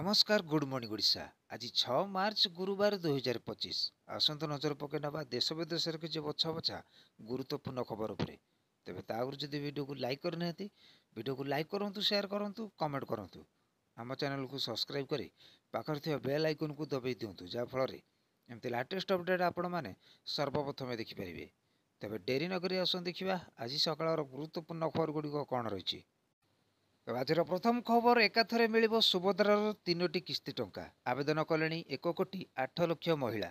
नमस्कार good morning Odisha. आज 6 मार्च गुरुवार 2025। आसंत नजर पकई नवा देश विदेश किसी बछा बछा गुरुत्वपूर्ण खबर उपरे। तेबे तागुर जदि वीडियो को लाइक करना वीडियो को लाइक करंतु, शेयर करंतु, कमेंट करंतु। आम चैनल को सब्सक्राइब करी पाखर थिबा बेल आइकन को दबाई दियंतु, जा फल एमती लेटेस्ट अपडेट आपण माने सर्वप्रथम देखि परिबे। तेबे डेरी नगरी आसन देखिबा आज सकाळर गुरुत्वपूर्ण खबर गुडी कोन रहिछि। आज प्रथम खबर एकाथरे मिलिबो सुभद्रार 3टी किस्ती टंका। आवेदन कले 1,08,00,000 महिला।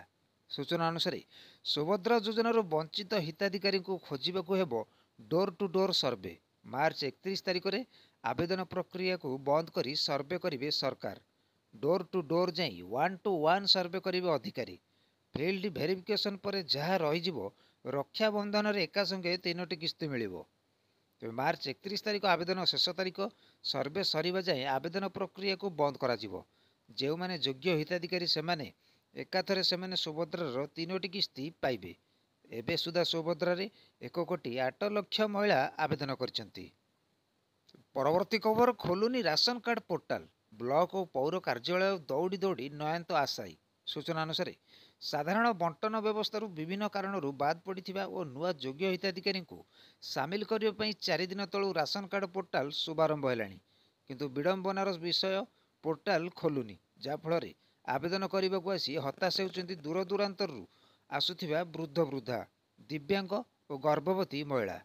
सूचना अनुसार सुभद्रा योजनार वंचित हिताधिकारी को खोजू हेबो डोर टू डोर सर्वे। मार्च 31 तारिख में आवेदन प्रक्रिया को बंद करी सर्वे करेंगे सरकार। डोर टू डोर जाई 1 to 1 सर्वे करेंगे अधिकारी। फिल्ड वेरिफिकेशन पर जहाँ रही रक्षाबंधन एका संगे 3टी किस्ती मिलिबो। तेज मार्च 31 तारिख आवेदन शेष तारिख। सर्वे सरिबा जाए आवेदन प्रक्रिया को बंद करा जिवो। जो माने योग्य हिताधिकारी से माने एकाथरे से माने सुभद्रार 3टी किस्ती पाइबे। एबे सुधा सुभद्रार 1,08,00,000 महिला आवेदन करछंती। परवर्ती खबर खोलुनी राशन कार्ड पोर्टाल। ब्लॉक और पौर कार्यालय दौड़ी दौड़ी नयंत आशायी। सूचना अनुसार साधारण बंटन व्यवस्था विभिन्न कारणों बाद पड़ा और नुआ योग्य हिताधिकारी को सामिल करने 4 दिन तलू राशन कार्ड पोर्टाल शुभारंभ है, किंतु विडंबनार विषय पोर्टाल खोलुनी, जाफल आवेदन करने को आसी हताश होती दूर दूरांतर आसुथिबा वृद्ध वृद्धा, दिव्यांग और गर्भवती महिला।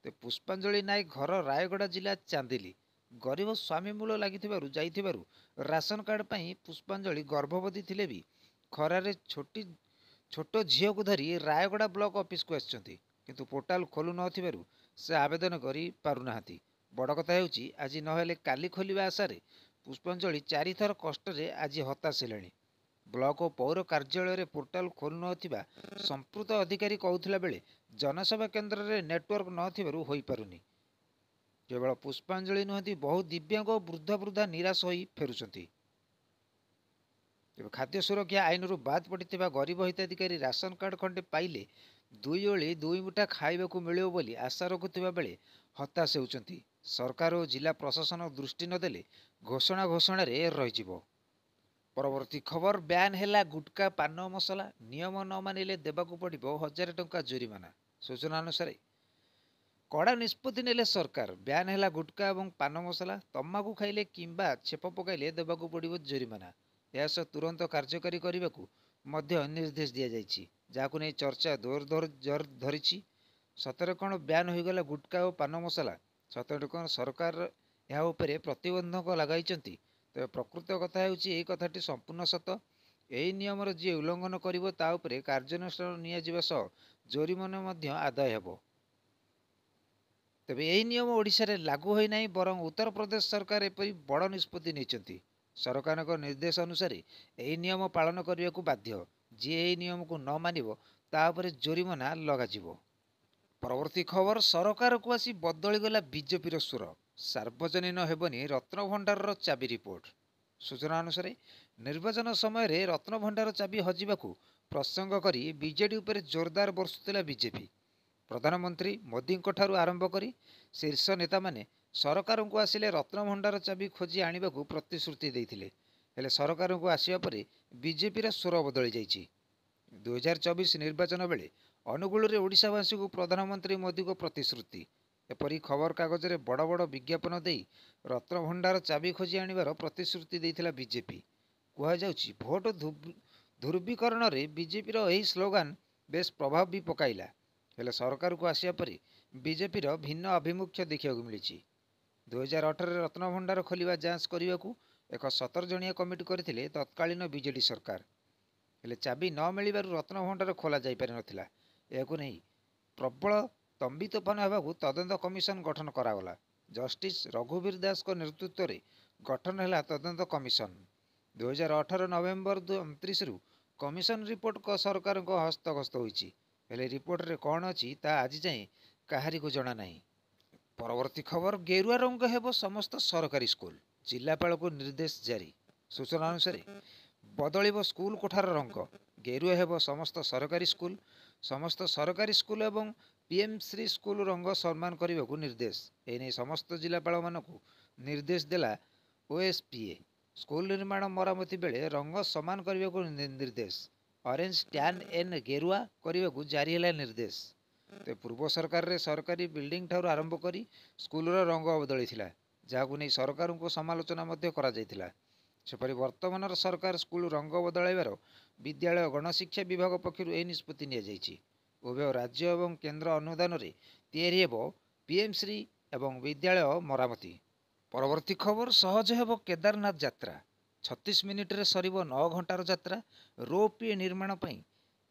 तो पुष्पांजलि नायक घर रायगड़ा जिला चांदिली। गरीब स्वामी मूल लगी राशन कार्ड पर पुष्पांजलि गर्भवती थिले भी खरारे छोट झील को धरी रायगड़ा ब्लॉक ऑफिस को आसछंती, किंतु पोर्टाल खोलु न से आवेदन करि पारुना। बड़ कथा हेउची आज नहेले काली खोलिबा आशारे पुष्पांजलि 4 थर कष्टरे आज हताश हेलेनी। ब्लॉक और पौर कार्यालय पोर्टाल खोलु न संपृक्त अधिकारी कहूथिला बेले जनसेवा केन्द्र में नेटवर्क न होई पारुनी। केवल पुष्पांजलि नुहति बहु दिव्यांग और वृद्ध वृद्धा निराश होई फेरुछंती। खाद्य सुरक्षा आईन रु बाद पड़ता गरीब हिताधिकारी राशन कार्ड खंडे पाइले 2 ओली 2 मुठा खाइबाकू मिलियो बोली आशा रखुथिबा बेले हताश होउछंती। सरकार और जिला प्रशासन दृष्टि नदेले घोषणा रे रहिजिवो। परवर्ती खबर ब्यान हैला गुटका पान मसला। नियम न मानिले देबाकू पड़िबो 1000 टंका जुरिमाना। सूचना अनुसार कड़ा निष्पत्ति नेले सरकार। ब्यान हैला गुटका और पान मसला। तंबाकू खाइले किंबा छेप पकाइले देबाकू पड़िबो जुरिमाना। यह तुरंत कार्यकारी करने को निर्देश दि जाइए, जहां नहीं चर्चा जोर धरी। सतरे कौन ब्यान होगला गुटका और पान मसला? सतरे कौन सरकार यह उपर प्रतिबंधक लगाई? तेज प्रकृत कथा यह कथाटी संपूर्ण सत। यही नियम जी उल्लंघन कर कार्यानुष्ठान नि जोरिमाना आदाय हो। तेबे यही नियम ओडिशा रे लागू होना, बरं उत्तर प्रदेश सरकार एपरी बड़ निष्पत्ति नहीं। सरकार निर्देश अनुसार यही नियम पालन करने को बाध्य। जी यही नियम को न मानिबो तापर जोरिमाना लगाजिवो। परवर्ती खबर सरकार को आसी बदलीगला बीजेपी स्वर। सार्वजनीन हेबनी रत्नभंडार चाबी रिपोर्ट। सूचना अनुसार निर्वाचन समय रत्नभंडार चाबी हजिबाकू प्रसंग करी बीजेडी उपर जोरदार बर्षुला बीजेपी। प्रधानमंत्री मोदी ठारू आरंभ करी शीर्ष नेता माने सरकार को आसिले रत्नभंडार चाबी खोजी आने को प्रतिश्रुति देते, हेले सरकार को आसिया परे बीजेपी स्वर बदली जाइए। 2024 निर्वाचन बेले अनुगुल ओडिशावासी को प्रधानमंत्री मोदी को प्रतिश्रुति। एपरी खबर कागज में बड़ बड़ विज्ञापन दे रत्नभंडार चाबी खोजी आनिबार प्रतिश्रुति देथिला बीजेपी। कहुछि भोट ध्रुवीकरण में बीजेपी यही स्लोगान बेस प्रभाव भी पकाइला, हेले सरकार को आसिया परे बीजेपी भिन्न आभिमुख्य देखा मिली। 2018 रत्नभंडार खोलिबा जांच करने को एक 17 जणिया कमिटी करथिले तत्कालीन बीजेडी सरकार, हेले चाबी न मिलबार रत्नभंडार खोल जाई पारि नथिला। एहाकु नहीं प्रबल तंबी तोफान होगाकू तदंत कमिशन गठन करागला। जस्टिस रघुवीर दास को नेतृत्व में गठन है तदंत कमिशन। 2018 नवेम्बर 29 रु कमिशन रिपोर्ट को सरकार को हस्तगस्त होइछि, हेले रिपोर्ट रे कौन अच्छी आज जाए काहारी को जना नहीं। परवर्ती खबर गेरुआ रंग हेबो समस्त सरकारी स्कूल। जिलापाल को निर्देश जारी। सूचना अनुसार बदलिबो स्कूल कोठार रंग। गेरुआ हेबो समस्त सरकारी स्कूल। समस्त सरकारी स्कूल एवं पीएम श्री स्कूल रंग सम्मान करने को निर्देश। एने समस्त जिलापाल मानक निर्देश देला ओएसपीए। ସ୍କୁଲ ନିର୍ମାଣ ମରାମତି ବେଳେ ରଙ୍ଗ ସମାନ କରିବାକୁ ନିର୍ଦ୍ଦେଶ। ଅରେଞ୍ଜ ଟ୍ୟାନ୍ ଏନ୍ ଗେରୁଆ କରିବାକୁ ଜାରି ହେଲା ନିର୍ଦ୍ଦେଶ। ତ ପୂର୍ବ ସରକାରରେ ସରକାରୀ ବିଲ୍ଡିଂ ଠାରୁ ଆରମ୍ଭ କରି ସ୍କୁଲର ରଙ୍ଗ ବଦଳିଥିଲା, ଯାହାକୁ ନେଇ ସରକାରଙ୍କୁ ସମାଲୋଚନା ମଧ୍ୟ କରାଯାଇଥିଲା। ସେପରି ବର୍ତ୍ତମାନର ସରକାର ସ୍କୁଲ ରଙ୍ଗ ବଦଳାଇବାର ବିଦ୍ୟାଳୟ ଗଣଶିକ୍ଷା ବିଭାଗ ପକ୍ଷରୁ ଏହି ନିଷ୍ପତ୍ତି ନିଆଯାଇଛି। ଉଭୟ ରାଜ୍ୟ ଏବଂ କେନ୍ଦ୍ର ଅନୁଦାନରେ ତିଆରି ହେବ ପିଏମ୍ଶ୍ରୀ ଏବଂ ବିଦ୍ୟାଳୟ ମରାମତି। ପରବର୍ତ୍ତୀ ଖବର, ସହଜ ହେବ କେଦାରନାଥ ଯାତ୍ରା। 36 ମିନିଟରେ ସରିବ 9 ଘଣ୍ଟାର ଯାତ୍ରା। ରୋପୱେ ନିର୍ମାଣ ପାଇଁ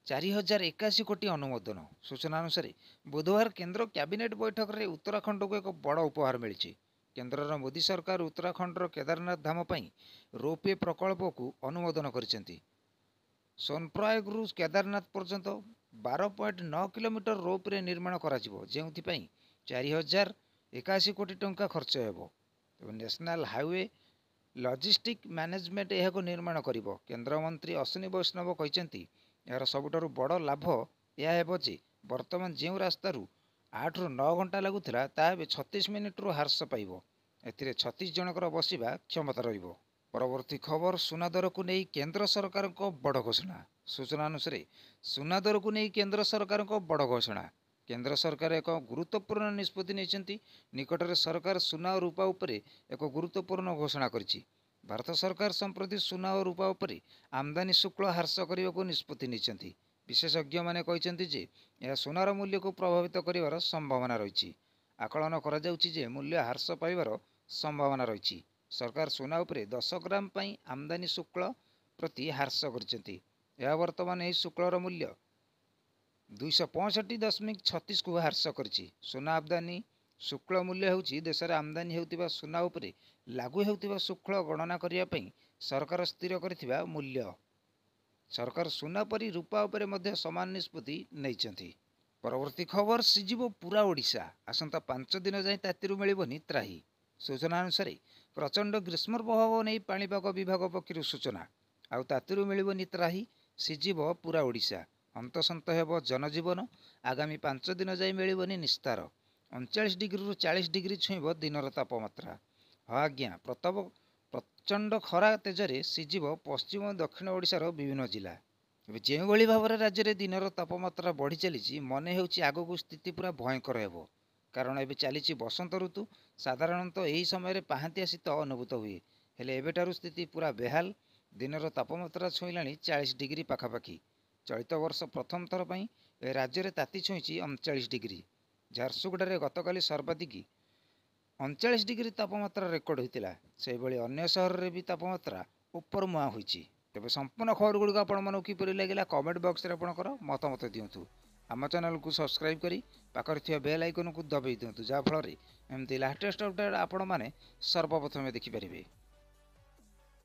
4081 କୋଟି ଅନୁମୋଦନ। ସୂଚନା ଅନୁସାରେ ବୁଧବାର କେନ୍ଦ୍ର କ୍ୟାବିନେଟ୍ ବୈଠକରେ ଉତ୍ତରାଖଣ୍ଡକୁ ଏକ ବଡ଼ ଉପହାର ମିଳିଛି। କେନ୍ଦ୍ରର ମୋଦି ସରକାର ଉତ୍ତରାଖଣ୍ଡର କେଦାରନାଥ ଧାମ ପାଇଁ ରୋପୱେ ପ୍ରକଳ୍ପକୁ ଅନୁମୋଦନ କରିଛନ୍ତି। ସୋନପ୍ରୟାଗରୁ କେଦାରନାଥ ପର୍ଯ୍ୟନ୍ତ 12.9 କିଲୋମିଟର ରୋପୱେ ନିର୍ମାଣ କରାଯିବ, ଯେଉଁଥିପାଇଁ 4081 କୋଟି ଟଙ୍କା ଖର୍ଚ୍ଚ ହେବ। ତେବେ ନ୍ୟାସନାଲ ହାଇୱେ ଲଜିଷ୍ଟିକ୍ ମ୍ୟାନେଜମେଣ୍ଟ ଏହାକୁ ନିର୍ମାଣ କରିବ। କେନ୍ଦ୍ରମନ୍ତ୍ରୀ ଅଶ୍ୱିନୀ ବୈଷ୍ଣବ କହିଛନ୍ତି, ଏହାର ସବୁଠାରୁ ବଡ଼ ଲାଭ ଏହା ହେବ ଯେ ବର୍ତ୍ତମାନ ଯେଉଁ ରାସ୍ତାରୁ 8ରୁ 9 ଘଣ୍ଟା ଲାଗୁଥିଲା, ତାହା ଏବେ 36 ମିନିଟରୁ ହ୍ରାସ ପାଇବ। ଏଥିରେ 36 ଜଣଙ୍କର ବସିବା କ୍ଷମତା ରହିବ। ପରବର୍ତ୍ତୀ ଖବର, ସୁନା ଦରକୁ ନେଇ କେନ୍ଦ୍ର ସରକାରଙ୍କ ବଡ଼ ଘୋଷଣା। ସୂଚନା ଅନୁସାରେ ସୁନା ଦରକୁ ନେଇ କେନ୍ଦ୍ର ସରକାରଙ୍କ ବଡ଼ ଘୋଷଣା। କେନ୍ଦ୍ର ସରକାର ଏକ ଗୁରୁତ୍ୱପୂର୍ଣ୍ଣ ନିଷ୍ପତ୍ତି ନେଇଛନ୍ତି। ନିକଟରେ ସରକାର ସୁନା ଓ ରୂପା ଉପରେ ଏକ ଗୁରୁତ୍ୱପୂର୍ଣ୍ଣ ଘୋଷଣା କରିଛି। ଭାରତ ସରକାର ସମ୍ପ୍ରତି ସୁନା ଓ ରୂପା ଉପରେ ଆମଦାନୀ ଶୁଳ୍କ ହ୍ରାସ କରିବାକୁ ନିଷ୍ପତ୍ତି ନେଇଛନ୍ତି। ବିଶେଷଜ୍ଞମାନେ କହିଛନ୍ତି ଯେ ଏହା ସୁନାର ମୂଲ୍ୟକୁ ପ୍ରଭାବିତ କରିବାର ସମ୍ଭାବନା ରହିଛି। ଆକଳନ କରାଯାଉଛି ଯେ ମୂଲ୍ୟ ହ୍ରାସ ପାଇବାର ସମ୍ଭାବନା ରହିଛି। ସରକାର ସୁନା ଉପରେ 10 ଗ୍ରାମ ପାଇଁ ଆମଦାନୀ ଶୁଳ୍କ ପ୍ରତି ହ୍ରାସ କରିଛନ୍ତି। ଏହା ବର୍ତ୍ତମାନ ଏହି ଶୁଳ୍କର ମୂଲ୍ୟ 265.36କୁ ହ୍ରାସ କରିଛି। ସୁନା ଆମଦାନୀ ଶୁଳ୍କ ମୂଲ୍ୟ ହେଉଛି ଦେଶରେ ଆମଦାନୀ ହେଉଥିବା ସୁନା ଉପରେ ଲାଗୁ ହେଉଥିବା ଶୁଳ୍କ ଗଣନା କରିବା ପାଇଁ ସରକାର ସ୍ଥିର କରିଥିବା ମୂଲ୍ୟ। ସରକାର ସୁନା ପରି ରୂପା ଉପରେ ମଧ୍ୟ ସମାନ ନିଷ୍ପତ୍ତି ନେଇଛନ୍ତି। ପରବର୍ତ୍ତୀ ଖବର, ସିଝିବ ପୁରା ଓଡ଼ିଶା। ଆସନ୍ତା 5 ଦିନ ଯାଏଁ ତାତିରୁ ମିଳିବନି ତ୍ରାହି। ସୂଚନା ଅନୁସାରେ ପ୍ରଚଣ୍ଡ ଗ୍ରୀଷ୍ମ ପ୍ରଭାବ ନେଇ ପାଣିପାଗ ବିଭାଗ ପକ୍ଷରୁ ସୂଚନା। ଆଉ ତାତିରୁ ମିଳିବନି ତ୍ରାହି, ସିଝିବ ପୁରା ଓଡ଼ିଶା। ହନ୍ତସନ୍ତ ହେବ ଜନଜୀବନ। ଆଗାମୀ 5 ଦିନ ଯାଏଁ ମିଳିବନି ନିସ୍ତାର। 39 ଡିଗ୍ରୀରୁ 40 ଡିଗ୍ରୀ ଛୁଇଁବ ଦିନର ତାପମାତ୍ରା। ହଁ ଆଜ୍ଞା, ପ୍ରଚଣ୍ଡ ଖରା ତେଜରେ ସିଝିବ ପଶ୍ଚିମ ଓ ଦକ୍ଷିଣ ଓଡ଼ିଶାର ବିଭିନ୍ନ ଜିଲ୍ଲା। ଏବେ ଯେଉଁଭଳି ଭାବରେ ରାଜ୍ୟରେ ଦିନର ତାପମାତ୍ରା ବଢ଼ି ଚାଲିଛି, ମନେ ହେଉଛି ଆଗକୁ ସ୍ଥିତି ପୁରା ଭୟଙ୍କର ହେବ। କାରଣ ଏବେ ଚାଲିଛି ବସନ୍ତ ଋତୁ। ସାଧାରଣତଃ ଏହି ସମୟରେ ପାହାନ୍ତିଆ ଶୀତ ଅନୁଭୂତ ହୁଏ, ହେଲେ ଏବେଠାରୁ ସ୍ଥିତି ପୁରା ବେହାଲ। ଦିନର ତାପମାତ୍ରା ଛୁଇଁଲାଣି 40 ଡିଗ୍ରୀ ପାଖାପାଖି। ଚଳିତ ବର୍ଷ ପ୍ରଥମ ଥର ପାଇଁ ଏ ରାଜ୍ୟରେ ତାତି ଛୁଇଁଛି 39 ଡିଗ୍ରୀ। ଝାରସୁଗୁଡ଼ାରେ ଗତକାଲି ସର୍ବାଧିକ 39 ଡିଗ୍ରୀ ତାପମାତ୍ରା ରେକର୍ଡ ହୋଇଥିଲା। ସେହିଭଳି ଅନ୍ୟ ସହରରେ ବି ତାପମାତ୍ରା ଉପରମୁହାଁ ହୋଇଛି। ତେବେ ସମ୍ପୂର୍ଣ୍ଣ ଖବରଗୁଡ଼ିକ ଆପଣମାନଙ୍କୁ କିପରି ଲାଗିଲା, କମେଣ୍ଟ ବକ୍ସରେ ଆପଣଙ୍କର ମତାମତ ଦିଅନ୍ତୁ। ଆମ ଚ୍ୟାନେଲକୁ ସବସ୍କ୍ରାଇବ୍ କରି ପାଖରେ ଥିବା ବେଲ୍ ଆଇକନକୁ ଦବାଇ ଦିଅନ୍ତୁ, ଯାହାଫଳରେ ଏମିତି ଲାଟେଷ୍ଟ ଅପଡେଟ୍ ଆପଣମାନେ ସର୍ବପ୍ରଥମେ ଦେଖିପାରିବେ।